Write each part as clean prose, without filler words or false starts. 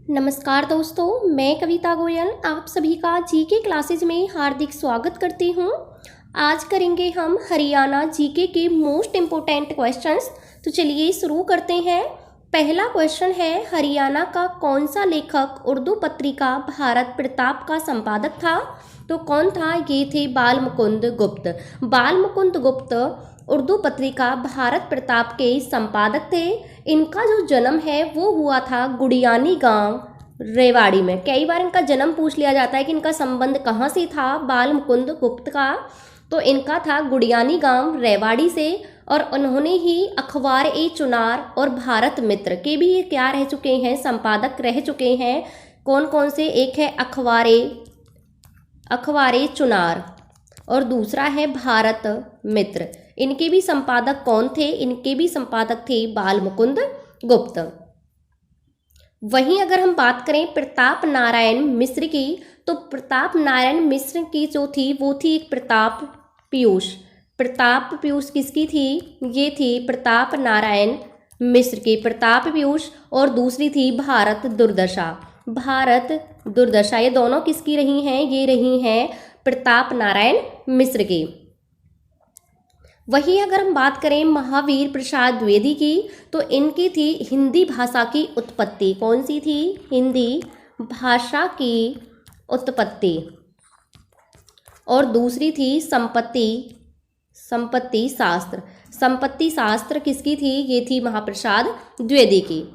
नमस्कार दोस्तों, मैं कविता गोयल आप सभी का जीके क्लासेज में हार्दिक स्वागत करती हूँ। आज करेंगे हम हरियाणा जीके के मोस्ट इम्पोर्टेंट क्वेश्चंस। तो चलिए शुरू करते हैं। पहला क्वेश्चन है, हरियाणा का कौन सा लेखक उर्दू पत्रिका भारत प्रताप का संपादक था? तो कौन था? ये थे बाल मुकुंद गुप्त। बाल मुकुंद गुप्त उर्दू पत्रिका भारत प्रताप के संपादक थे। इनका जो जन्म है वो हुआ था गुड़ियानी गांव रेवाड़ी में। कई बार इनका जन्म पूछ लिया जाता है कि इनका संबंध कहाँ से था बाल मुकुंद गुप्त का। तो इनका था गुड़ियानी गांव रेवाड़ी से, और उन्होंने ही अखबार-ए-चुनार और भारत मित्र के भी ये क्या रह चुके हैं, संपादक रह चुके हैं। कौन कौन से? एक है अखबार-ए-चुनार और दूसरा है भारत मित्र। इनके भी संपादक कौन थे? इनके भी संपादक थे बाल मुकुंद गुप्त। वहीं अगर हम बात करें प्रताप नारायण मिश्र की, तो प्रताप नारायण मिश्र की जो थी वो थी एक प्रताप पीयूष। प्रताप पीयूष किसकी थी? ये थी प्रताप नारायण मिश्र की, प्रताप पीयूष। और दूसरी थी भारत दुर्दशा। भारत दुर्दशा ये दोनों किसकी रही हैं? ये रही हैं प्रताप नारायण मिश्र की। वहीं अगर हम बात करें महावीर प्रसाद द्विवेदी की, तो इनकी थी हिंदी भाषा की उत्पत्ति। कौन सी थी? हिंदी भाषा की उत्पत्ति। और दूसरी थी संपत्ति शास्त्र। संपत्ति शास्त्र किसकी थी? ये थी महाप्रसाद द्विवेदी की।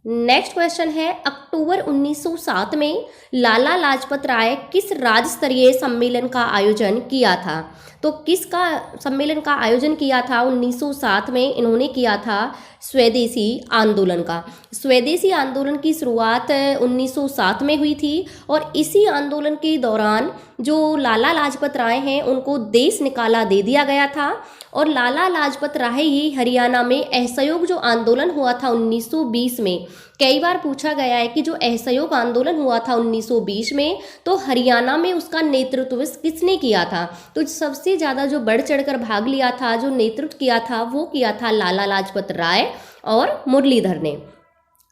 नेक्स्ट क्वेश्चन है, अक्टूबर 1907 में लाला लाजपत राय किस राज्य स्तरीय सम्मेलन का आयोजन किया था? तो किसका सम्मेलन का आयोजन किया था 1907 में? इन्होंने किया था स्वदेशी आंदोलन का। स्वदेशी आंदोलन की शुरुआत 1907 में हुई थी, और इसी आंदोलन के दौरान जो लाला लाजपत राय हैं उनको देश निकाला दे दिया गया था। और लाला लाजपत राय ही हरियाणा में असहयोग जो आंदोलन हुआ था 1920 में, कई बार पूछा गया है कि जो असहयोग आंदोलन हुआ था 1920 में, तो हरियाणा में उसका नेतृत्व किसने किया था? तो सबसे ज़्यादा जो बढ़ चढ़कर भाग लिया था, जो नेतृत्व किया था, वो किया था लाला लाजपत राय और मुरलीधर ने।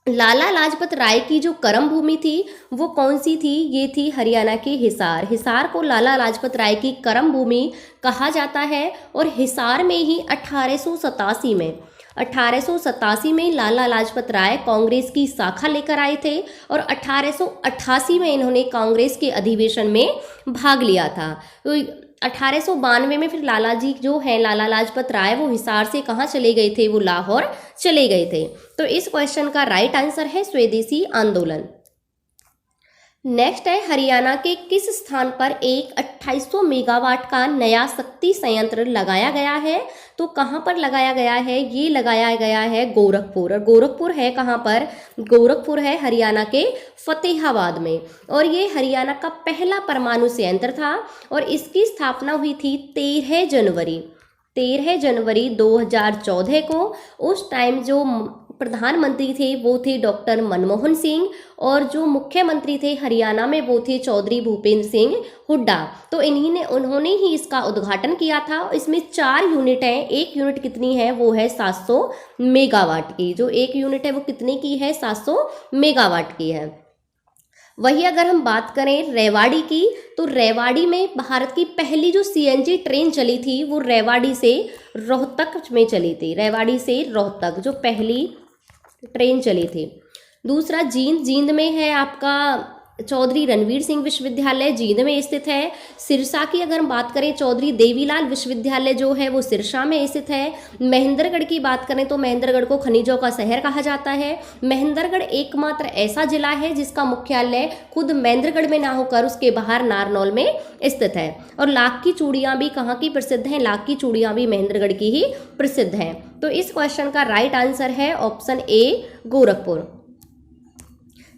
लाला लाजपत राय की जो कर्म भूमि थी वो कौन सी थी? ये थी हरियाणा के हिसार। हिसार को लाला लाजपत राय की कर्म भूमि कहा जाता है। और हिसार में ही 1887 में लाला लाजपत राय कांग्रेस की शाखा लेकर आए थे, और 1888 में इन्होंने कांग्रेस के अधिवेशन में भाग लिया था। तो 1892 में फिर लाला जी जो है लाला लाजपत राय, वो हिसार से कहाँ चले गए थे? वो लाहौर चले गए थे। तो इस क्वेश्चन का राइट आंसर है स्वदेशी आंदोलन। नेक्स्ट है, हरियाणा के किस स्थान पर एक 2800 मेगावाट का नया शक्ति संयंत्र लगाया गया है? तो कहाँ पर लगाया गया है? ये लगाया गया है गोरखपुर। और गोरखपुर है कहाँ पर? गोरखपुर है हरियाणा के फतेहाबाद में। और ये हरियाणा का पहला परमाणु संयंत्र था, और इसकी स्थापना हुई थी 13 जनवरी 2014 को। उस टाइम जो प्रधानमंत्री थे वो थे डॉक्टर मनमोहन सिंह, और जो मुख्यमंत्री थे हरियाणा में वो थे चौधरी भूपेंद्र सिंह हुड्डा। तो उन्होंने ही इसका उद्घाटन किया था। इसमें 4 यूनिट हैं। एक यूनिट कितनी है? वो है 700 मेगावाट की। जो एक यूनिट है वो कितने की है? 700 मेगावाट की है। वही अगर हम बात करें रेवाड़ी की, तो रेवाड़ी में भारत की पहली जो सीएनजी ट्रेन चली थी वो रेवाड़ी से रोहतक में चली थी। रेवाड़ी से रोहतक जो पहली ट्रेन चली थी। दूसरा जींद में है आपका चौधरी रणवीर सिंह विश्वविद्यालय, जींद में स्थित है। सिरसा की अगर हम बात करें, चौधरी देवीलाल विश्वविद्यालय जो है वो सिरसा में स्थित है। महेंद्रगढ़ की बात करें तो महेंद्रगढ़ को खनिजों का शहर कहा जाता है। महेंद्रगढ़ एकमात्र ऐसा जिला है जिसका मुख्यालय खुद महेंद्रगढ़ में ना होकर उसके बाहर नारनौल में स्थित है। और लाख की चूड़ियाँ भी कहाँ की प्रसिद्ध हैं? लाख की चूड़ियाँ भी महेंद्रगढ़ की ही प्रसिद्ध हैं। तो इस क्वेश्चन का राइट आंसर है ऑप्शन ए, गोरखपुर।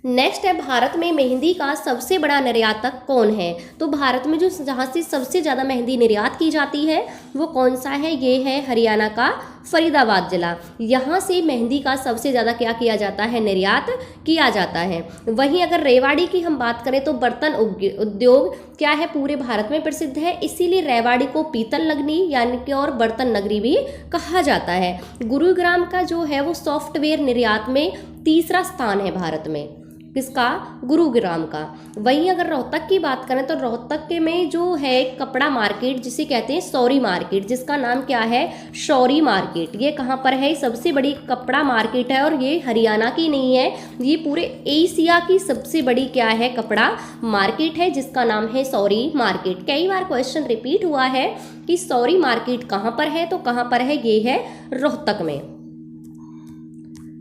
नेक्स्ट है, भारत में मेहंदी का सबसे बड़ा निर्यातक कौन है? तो भारत में जो जहाँ से सबसे ज़्यादा मेहंदी निर्यात की जाती है वो कौन सा है? ये है हरियाणा का फरीदाबाद जिला। यहाँ से मेहंदी का सबसे ज़्यादा क्या किया जाता है, निर्यात किया जाता है। वहीं अगर रेवाड़ी की हम बात करें तो बर्तन उद्योग क्या है, पूरे भारत में प्रसिद्ध है, इसीलिए रेवाड़ी को पीतल नगरी यानी कि और बर्तन नगरी भी कहा जाता है। गुरुग्राम का जो है वो सॉफ्टवेयर निर्यात में तीसरा स्थान है भारत में, किसका, गुरुग्राम का। वहीं अगर रोहतक की बात करें तो रोहतक के में जो है कपड़ा मार्केट जिसे कहते हैं शौरी मार्केट, जिसका नाम क्या है, शौरी मार्केट, ये कहाँ पर है, सबसे बड़ी कपड़ा मार्केट है और ये हरियाणा की नहीं है, ये पूरे एशिया की सबसे बड़ी क्या है, कपड़ा मार्केट है, जिसका नाम है शौरी मार्केट। कई बार क्वेश्चन रिपीट हुआ है कि शौरी मार्केट कहाँ पर है, तो कहाँ पर है, ये है रोहतक में।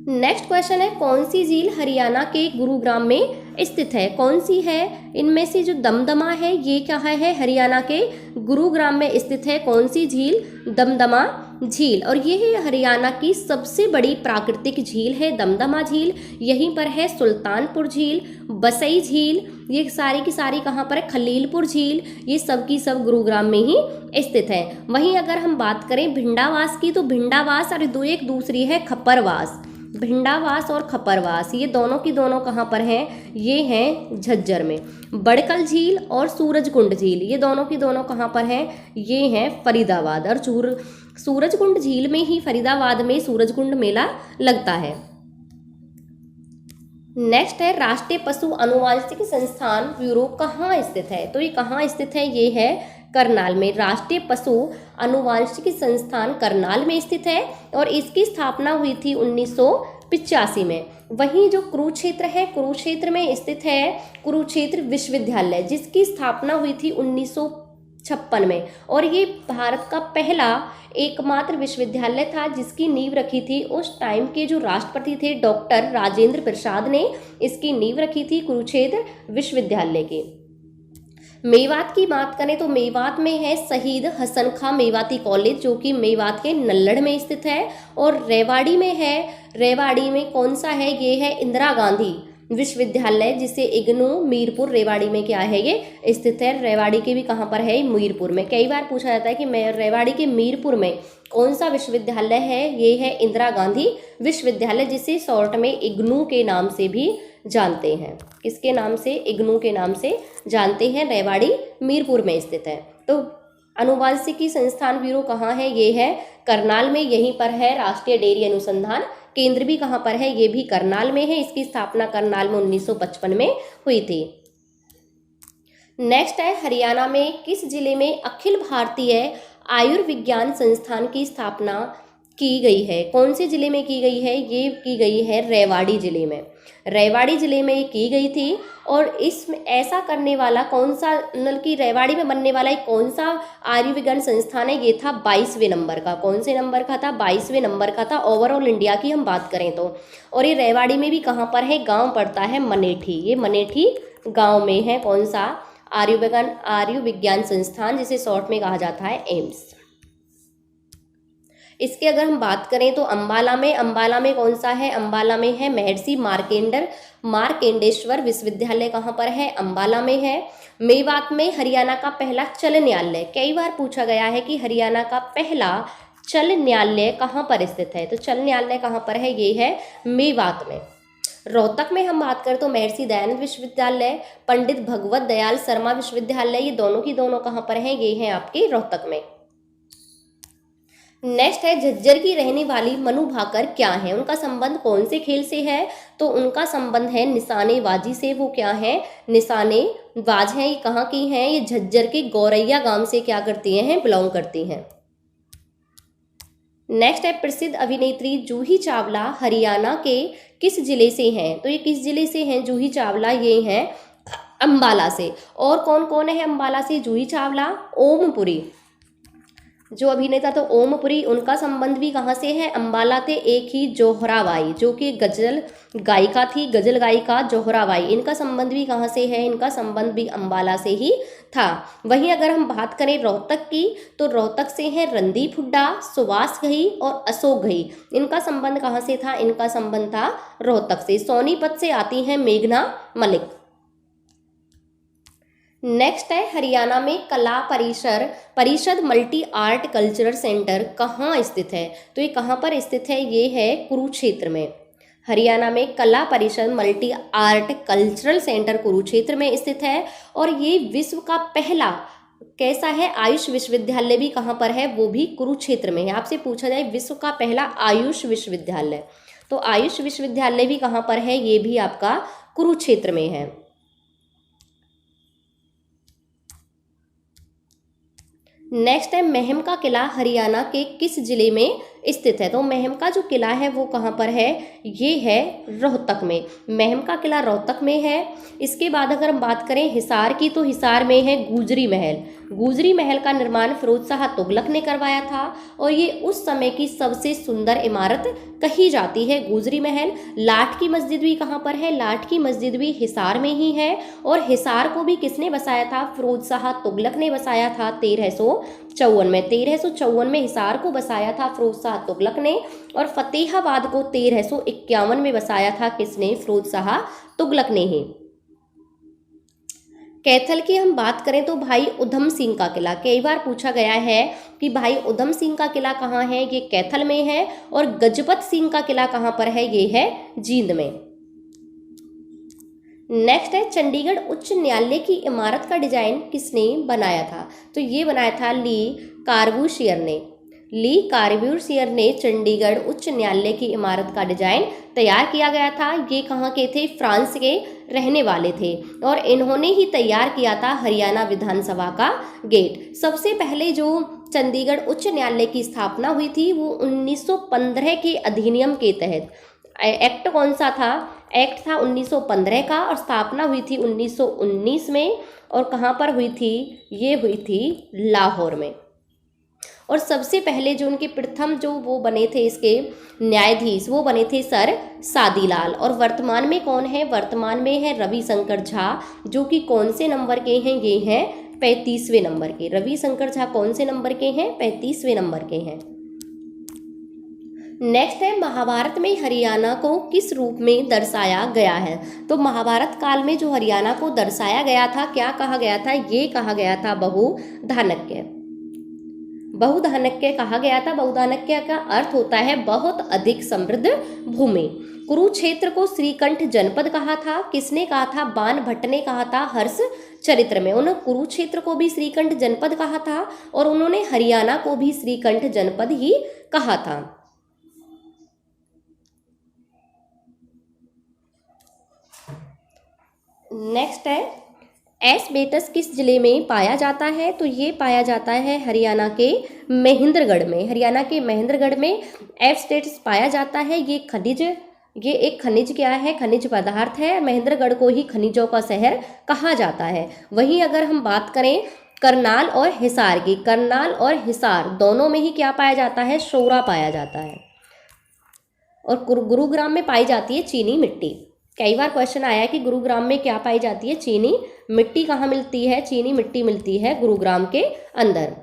नेक्स्ट क्वेश्चन है, कौन सी झील हरियाणा के गुरुग्राम में स्थित है, कौन सी है इनमें से, जो दमदमा है ये क्या है, हरियाणा के गुरुग्राम में स्थित है, कौन सी झील, दमदमा झील। और ये है हरियाणा की सबसे बड़ी प्राकृतिक झील है दमदमा झील। यहीं पर है सुल्तानपुर झील, बसई झील, ये सारी की सारी कहाँ पर है, खलीलपुर झील, ये सब की सब गुरुग्राम में ही स्थित है। वहीं अगर हम बात करें भिंडावास की, तो भिंडावास और एक दूसरी है खप्परवास, भिंडावास और खप्परवास, ये दोनों की दोनों कहाँ पर हैं, ये हैं झज्जर में। बड़कल झील और सूरजकुंड झील, ये दोनों की दोनों कहाँ पर हैं, ये हैं फरीदाबाद। और सूरजकुंड झील में ही फरीदाबाद में सूरजकुंड मेला लगता है। नेक्स्ट है, राष्ट्रीय पशु अनुवांशिक संस्थान ब्यूरो कहाँ स्थित है, तो ये कहाँ स्थित है, ये है करनाल में। राष्ट्रीय पशु अनुवांशिक संस्थान करनाल में स्थित है और इसकी स्थापना हुई थी 1985 में। वहीं जो कुरुक्षेत्र है, कुरुक्षेत्र में स्थित है कुरुक्षेत्र विश्वविद्यालय, जिसकी स्थापना हुई थी 1956 में, और ये भारत का पहला एकमात्र विश्वविद्यालय था जिसकी नींव रखी थी उस टाइम के जो राष्ट्रपति थे डॉक्टर राजेंद्र प्रसाद ने इसकी नींव रखी थी कुरुक्षेत्र विश्वविद्यालय की। मेवात की बात करें तो मेवात में है शहीद हसन खां मेवाती कॉलेज, जो कि मेवात के नल्लड़ में स्थित है। और रेवाड़ी में है, रेवाड़ी में कौन सा है, ये है इंदिरा गांधी विश्वविद्यालय, जिसे इग्नू मीरपुर रेवाड़ी में क्या है, ये स्थित है। रेवाड़ी के भी कहाँ पर है, मीरपुर में। कई बार पूछा जाता है कि रेवाड़ी के मीरपुर में कौन सा विश्वविद्यालय है, ये है इंदिरा गांधी विश्वविद्यालय, जिसे शॉर्ट में इग्नू के नाम से भी जानते हैं। किसके नाम से, इग्नू के नाम से जानते हैं। रेवाड़ी मीरपुर में स्थित है। तो अनुवांशिकी संस्थान ब्यूरो कहाँ है, ये है करनाल में, यहीं पर है। राष्ट्रीय डेयरी अनुसंधान केंद्र भी कहाँ पर है, ये भी करनाल में है। इसकी स्थापना करनाल में 1955 में हुई थी। नेक्स्ट है, हरियाणा में किस जिले में अखिल भारतीय आयुर्विज्ञान संस्थान की स्थापना की गई है, कौन से जिले में की गई है, ये की गई है रेवाड़ी जिले में। रेवाड़ी जिले में ये की गई थी। और इसमें ऐसा करने वाला कौन सा, मतलब कि रेवाड़ी में बनने वाला एक कौन सा आयुर्विज्ञान संस्थान है, ये था 22वें नंबर का। कौन से नंबर का था, 22वें नंबर का था ओवरऑल इंडिया की हम बात करें तो। और ये रेवाड़ी में भी कहाँ पर है, गांव पड़ता है मनेठी, ये मनेठी गांव में है कौन सा, आयुर्विज्ञान संस्थान, जिसे शॉर्ट में कहा जाता है एम्स। इसके अगर हम बात करें तो अंबाला में कौन सा है, अंबाला में है महर्षि मार्केंडेश्वर विश्वविद्यालय, कहाँ पर है, अंबाला में है। मेवात में हरियाणा का पहला चल न्यायालय, कई बार पूछा गया है कि हरियाणा का पहला चल न्यायालय कहाँ पर स्थित है, तो चल न्यायालय कहाँ पर है, ये है मेवात में। रोहतक में हम बात करें तो महर्षि दयानंद विश्वविद्यालय, पंडित भगवत दयाल शर्मा विश्वविद्यालय, ये दोनों की दोनों कहाँ पर हैं, ये हैं आपके रोहतक में। नेक्स्ट है, झज्जर की रहने वाली मनु भाकर क्या है, उनका संबंध कौन से खेल से है, तो उनका संबंध है निशानेबाजी से। वो क्या है, निशानेबाज हैं। ये कहाँ की हैं, ये झज्जर के गौरैया गांव से क्या करती हैं, बिलोंग करती हैं। नेक्स्ट है, प्रसिद्ध अभिनेत्री जूही चावला हरियाणा के किस जिले से हैं, तो ये किस जिले से हैं जूही चावला, ये हैं अंबाला से। और कौन कौन है अंबाला से, जूही चावला, ओमपुरी, जो अभिनेता तो ओमपुरी, उनका संबंध भी कहाँ से है, अंबाला थे। एक ही जोहराबाई, जो कि गजल गायिका थी, गजल गायिका जोहराबाई, इनका संबंध भी कहाँ से है, इनका संबंध भी अंबाला से ही था। वहीं अगर हम बात करें रोहतक की, तो रोहतक से हैं रणदीप हुड्डा, सुभाष घई और अशोक घई, इनका संबंध कहाँ से था, इनका संबंध था रोहतक से। सोनीपत से आती हैं मेघना मलिक। नेक्स्ट है हरियाणा में कला परिषद मल्टी आर्ट कल्चरल सेंटर कहाँ स्थित है? तो ये कहाँ पर स्थित है? ये है कुरुक्षेत्र में। हरियाणा में कला परिषद multi art cultural centre Kurukshetra में स्थित है। और ये विश्व का पहला कैसा है? आयुष विश्वविद्यालय भी कहाँ पर है? वो भी कुरुक्षेत्र में है। आपसे पूछा जाए विश्व का पहला आयुष विश्वविद्यालय, तो आयुष विश्वविद्यालय भी कहाँ पर है? ये भी आपका कुरुक्षेत्र में है। नेक्स्ट है महम का किला हरियाणा के किस जिले में स्थित है? तो महम का जो किला है वो कहाँ पर है? ये है रोहतक में। महम का किला रोहतक में है। इसके बाद अगर हम बात करें हिसार की, तो हिसार में है गुजरी महल। गुजरी महल का निर्माण फिरोज शाह तुगलक ने करवाया था और ये उस समय की सबसे सुंदर इमारत कही जाती है गुजरी महल। लाठ की मस्जिद भी कहाँ पर है? लाठ की मस्जिद भी हिसार में ही है। और हिसार को भी किसने बसाया था? फिरोज शाह तुगलक ने बसाया था 1354 में। 1354 में हिसार को बसाया था फिरोज शाह तुगलक ने। और फतेहाबाद को 1351 में बसाया था किसने? फिरोज शाह तुगलक ने ही। कैथल की हम बात करें तो भाई उधम सिंह का किला, कई बार पूछा गया है कि भाई उधम सिंह का किला कहाँ है? ये कैथल में है। और गजपत सिंह का किला कहाँ पर है? ये है जींद में। नेक्स्ट है चंडीगढ़ उच्च न्यायालय की इमारत का डिजाइन किसने बनाया था? तो ये बनाया था ली कार्बूसियर ने। ली कार्बूसियर ने चंडीगढ़ उच्च न्यायालय की इमारत का डिजाइन तैयार किया गया था। ये कहाँ के थे? फ्रांस के रहने वाले थे और इन्होंने ही तैयार किया था हरियाणा विधानसभा का गेट। सबसे पहले जो चंडीगढ़ उच्च न्यायालय की स्थापना हुई थी वो 1915 के अधिनियम के तहत। एक्ट कौन सा था? एक्ट था 1915 का और स्थापना हुई थी 1919 में। और कहाँ पर हुई थी? ये हुई थी लाहौर में। और सबसे पहले जो उनके प्रथम जो वो बने थे इसके न्यायाधीश, वो बने थे सर सादीलाल। और वर्तमान में कौन है? वर्तमान में है रविशंकर झा, जो कि कौन से नंबर के हैं? ये हैं 35वें नंबर के। रविशंकर झा कौन से नंबर के हैं? 35वें नंबर के हैं। नेक्स्ट है महाभारत में हरियाणा को किस रूप में दर्शाया गया है? तो महाभारत काल में जो हरियाणा को दर्शाया गया था, क्या कहा गया था? ये कहा गया था बहुधानक्य। बहुधानक्य कहा गया था। बहुधानक्य का अर्थ होता है बहुत अधिक समृद्ध भूमि। कुरुक्षेत्र को श्रीकंठ जनपद कहा था। किसने कहा था? बाण भट्ट ने कहा था हर्ष चरित्र में। उन्होंने कुरुक्षेत्र को भी श्रीकंठ जनपद कहा था और उन्होंने हरियाणा को भी श्रीकंठ जनपद ही कहा था। नेक्स्ट है एस्बेस्टस किस जिले में पाया जाता है? तो ये पाया जाता है हरियाणा के महेंद्रगढ़ में। हरियाणा के महेंद्रगढ़ में एस्बेस्टस पाया जाता है। ये खनिज, ये एक खनिज क्या है? खनिज पदार्थ है। महेंद्रगढ़ को ही खनिजों का शहर कहा जाता है। वहीं अगर हम बात करें करनाल और हिसार की, करनाल और हिसार दोनों में ही क्या पाया जाता है? सोरा पाया जाता है। और गुरुग्राम में पाई जाती है चीनी मिट्टी। कई बार क्वेश्चन आया है कि गुरुग्राम में क्या पाई जाती है? चीनी मिट्टी। कहाँ मिलती है? चीनी मिट्टी मिलती है गुरुग्राम के अंदर।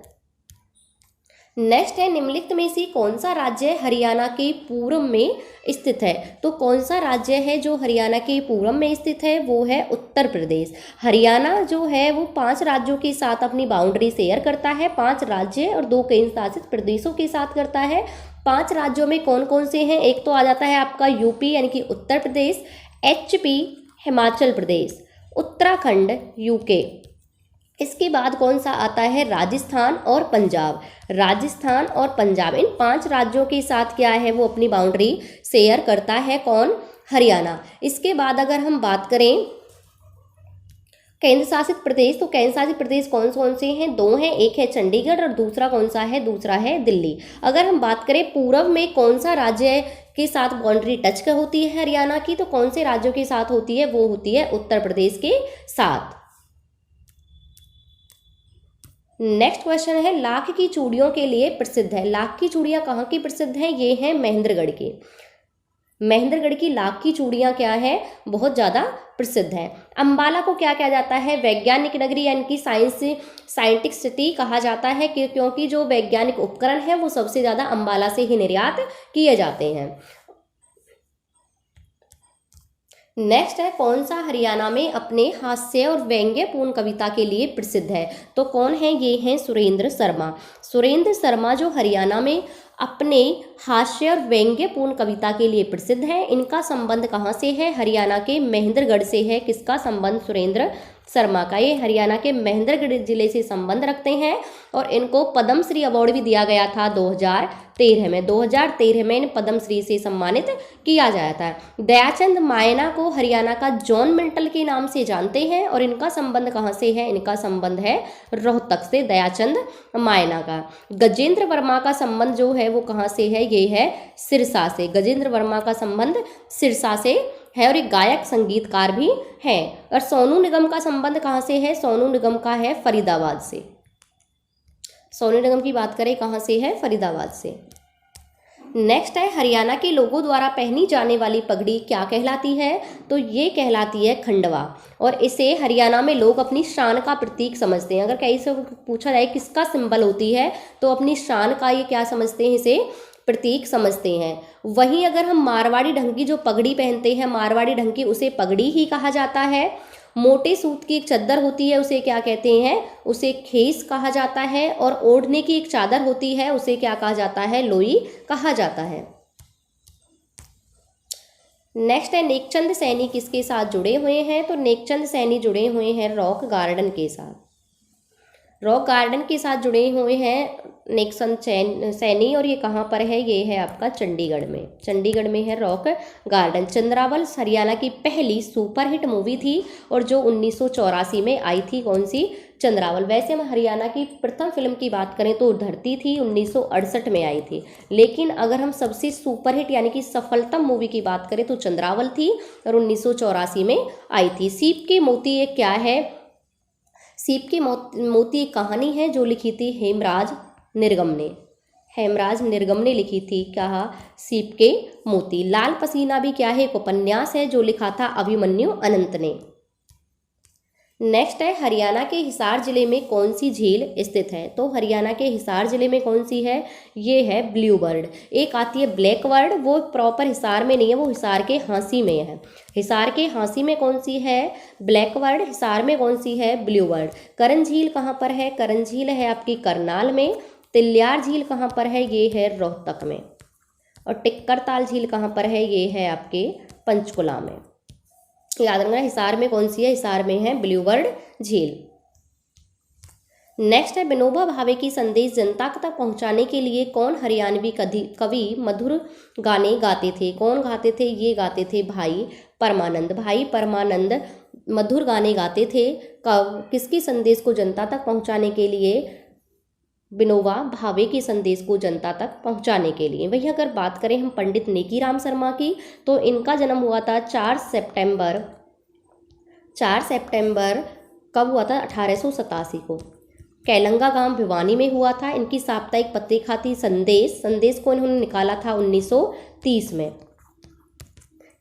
नेक्स्ट है निम्नलिखित में से कौन सा राज्य हरियाणा के पूर्व में स्थित है? तो कौन सा राज्य है जो हरियाणा के पूर्व में स्थित है? वो है उत्तर प्रदेश। हरियाणा जो है वो 5 राज्यों के साथ अपनी बाउंड्री शेयर करता है। 5 राज्य और 2 केंद्र शासित प्रदेशों के साथ करता है। 5 राज्यों में कौन कौन से हैं? एक तो आ जाता है आपका यूपी यानी कि उत्तर प्रदेश, HP हिमाचल प्रदेश, उत्तराखंड यूके। इसके बाद कौन सा आता है? राजस्थान और पंजाब। राजस्थान और पंजाब, इन 5 राज्यों के साथ क्या है? वो अपनी बाउंड्री शेयर करता है। कौन? हरियाणा। इसके बाद अगर हम बात करें केंद्र शासित प्रदेश, तो केंद्र शासित प्रदेश कौन कौन से हैं? 2 हैं। एक है चंडीगढ़ और दूसरा कौन सा है? दूसरा है दिल्ली। अगर हम बात करें पूर्व में कौन सा राज्य के साथ बाउंड्री टच होती है हरियाणा की, तो कौन से राज्यों के साथ होती है? वो होती है उत्तर प्रदेश के साथ। नेक्स्ट क्वेश्चन है लाख की चूड़ियों के लिए प्रसिद्ध है। लाख की चूड़ियां कहाँ की प्रसिद्ध हैं? ये हैं महेंद्रगढ़ की। महेंद्रगढ़ की लाख की चूड़ियां क्या है? बहुत ज़्यादा प्रसिद्ध है। अंबाला को क्या कहा जाता है? वैज्ञानिक नगरी यानी कि साइंटिफिक सिटी कहा जाता है क्योंकि जो वैज्ञानिक उपकरण है वो सबसे ज़्यादा अंबाला से ही निर्यात किए जाते हैं। नेक्स्ट है, कौन सा हरियाणा में अपने हास्य और व्यंग्यपूर्ण कविता के लिए प्रसिद्ध है? तो कौन है? ये हैं सुरेंद्र शर्मा। सुरेंद्र शर्मा जो हरियाणा में अपने हास्य और व्यंग्यपूर्ण कविता के लिए प्रसिद्ध है। इनका संबंध कहाँ से है? हरियाणा के महेंद्रगढ़ से है। किसका संबंध? सुरेंद्र शर्मा का। ये हरियाणा के महेंद्रगढ़ जिले से संबंध रखते हैं और इनको पद्मश्री अवार्ड भी दिया गया था 2013 में। 2013 में इन पद्मश्री से सम्मानित किया गया था। दयाचंद मायना को हरियाणा का जॉन मिंटल के नाम से जानते हैं और इनका संबंध कहाँ से है? इनका संबंध है रोहतक से, दयाचंद मायना का। गजेंद्र वर्मा का संबंध जो है वो कहाँ से है? ये है सिरसा से। गजेंद्र वर्मा का संबंध सिरसा से है और एक गायक संगीतकार भी हैं। और सोनू निगम का संबंध कहाँ से है? सोनू निगम का है फरीदाबाद से। सोनू निगम की बात करें कहाँ से है? फरीदाबाद से। नेक्स्ट है, हरियाणा के लोगों द्वारा पहनी जाने वाली पगड़ी क्या कहलाती है? तो ये कहलाती है खंडवा और इसे हरियाणा में लोग अपनी शान का प्रतीक समझते हैं। अगर कहीं से पूछा जाए किसका सिंबल होती है तो अपनी शान का ये क्या समझते हैं? इसे प्रतीक समझते हैं। वहीं अगर हम मारवाड़ी ढंग की जो पगड़ी पहनते हैं, मारवाड़ी ढंग की, उसे पगड़ी ही कहा जाता है। मोटे सूत की एक चद्दर होती है, उसे क्या कहते हैं? उसे खेस कहा जाता है। और ओढ़ने की एक चादर होती है, उसे क्या कहा जाता है? लोई कहा जाता है। नेक्स्ट है, नेकचंद सैनी किसके साथ जुड़े हुए हैं? तो नेकचंद सैनी जुड़े हुए हैं रॉक गार्डन के साथ। रॉक गार्डन के साथ जुड़े हुए हैं नेकचंद सैनी और ये कहाँ पर है? ये है आपका चंडीगढ़ में। चंडीगढ़ में है रॉक गार्डन। चंद्रावल हरियाणा की पहली सुपरहिट मूवी थी और जो 1984 में आई थी। कौन सी? चंद्रावल। वैसे हम हरियाणा की प्रथम फिल्म की बात करें तो धरती थी, 1968 में आई थी। लेकिन अगर हम सबसे सुपरहिट यानी कि सफलतम मूवी की बात करें तो चंद्रावल थी और 1984 में आई थी। सीप के मोती ये क्या है? सीप के मोती एक कहानी है जो लिखी थी हेमराज निरगम ने। हेमराज निरगम ने लिखी थी। क्या? सीप के मोती। लाल पसीना भी क्या है? एक उपन्यास है जो लिखा था अभिमन्यु अनंत ने। नेक्स्ट है, हरियाणा के हिसार जिले में कौन सी झील स्थित है? तो हरियाणा के हिसार जिले में कौन सी है? ये है ब्लू बर्ड। एक आती है ब्लैक बर्ड, वो प्रॉपर हिसार में नहीं है, वो हिसार के हांसी में है। हिसार के हांसी में कौन सी है? Black bird. हिसार में कौन सी है? Blue bird. करण झील कहाँ पर है? करण झील है आपकी करनाल में। तिल्यार झील कहाँ पर है? ये है रोहतक में। और टिक्कर ताल झील कहाँ पर है? ये है आपके पंचकुला में। याद रखना हिसार में कौन सी है? हिसार में है ब्लू बर्ड झील। नेक्स्ट है, विनोबा भावे की संदेश जनता तक पहुंचाने के लिए कौन हरियाणवी कवि मधुर गाने गाते थे? कौन गाते थे? ये गाते थे भाई परमानंद। भाई परमानंद मधुर गाने गाते थे। किसकी संदेश को जनता तक पहुंचाने के लिए? विनोबा भावे के संदेश को जनता तक पहुंचाने के लिए। वही अगर बात करें हम पंडित नेकीराम शर्मा की तो इनका जन्म हुआ था 4 सितंबर। 4 सितंबर कब हुआ था? 1887 को। कैलंगा गांव भिवानी में हुआ था। इनकी साप्ताहिक पत्रिका थी संदेश। संदेश को इन्होंने निकाला था 1930 में।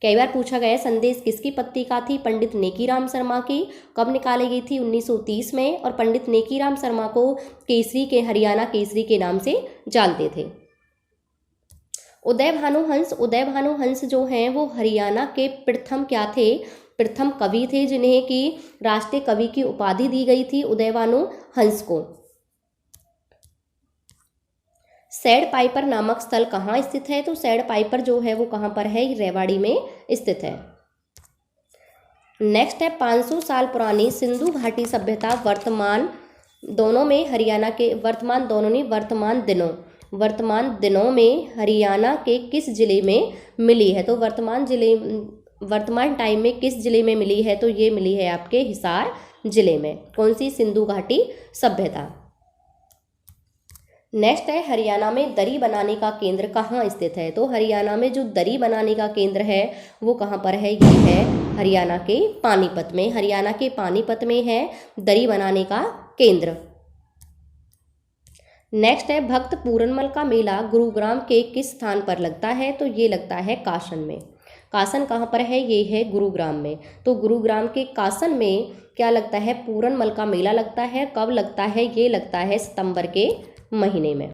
कई बार पूछा गया है संदेश किसकी पत्रिका थी? पंडित नेकीराम शर्मा की। कब निकाली गई थी? 1930 में। और पंडित नेकीराम शर्मा को केसरी के हरियाणा केसरी के नाम से जानते थे। उदय भानु हंस। उदय भानु हंस जो हैं वो हरियाणा के प्रथम क्या थे? प्रथम कवि थे जिन्हें कि राष्ट्रीय कवि की उपाधि दी गई थी उदय भानु हंस को। सैड पाइपर नामक स्थल कहाँ स्थित है? तो सैड पाइपर जो है वो कहाँ पर है? रेवाड़ी में स्थित है। नेक्स्ट है, 500 साल पुरानी सिंधु घाटी सभ्यता वर्तमान दोनों में हरियाणा के वर्तमान दिनों में हरियाणा के किस जिले में मिली है? तो वर्तमान टाइम में किस जिले में मिली है? तो ये मिली है आपके हिसार जिले में। कौन सी? सिंधु घाटी सभ्यता। नेक्स्ट है, हरियाणा में दरी बनाने का केंद्र कहाँ स्थित है? तो हरियाणा में जो दरी बनाने का केंद्र है वो कहाँ पर है? ये है हरियाणा के पानीपत में। हरियाणा के पानीपत में है दरी बनाने का केंद्र। नेक्स्ट है, भक्त पूरनमल का मेला गुरुग्राम के किस स्थान पर लगता है? तो ये लगता है कासन में। कासन कहाँ पर है? ये है गुरुग्राम में। तो गुरुग्राम के कासन में क्या लगता है? पूरनमल का मेला लगता है। कब लगता है? ये लगता है सितंबर के महीने में।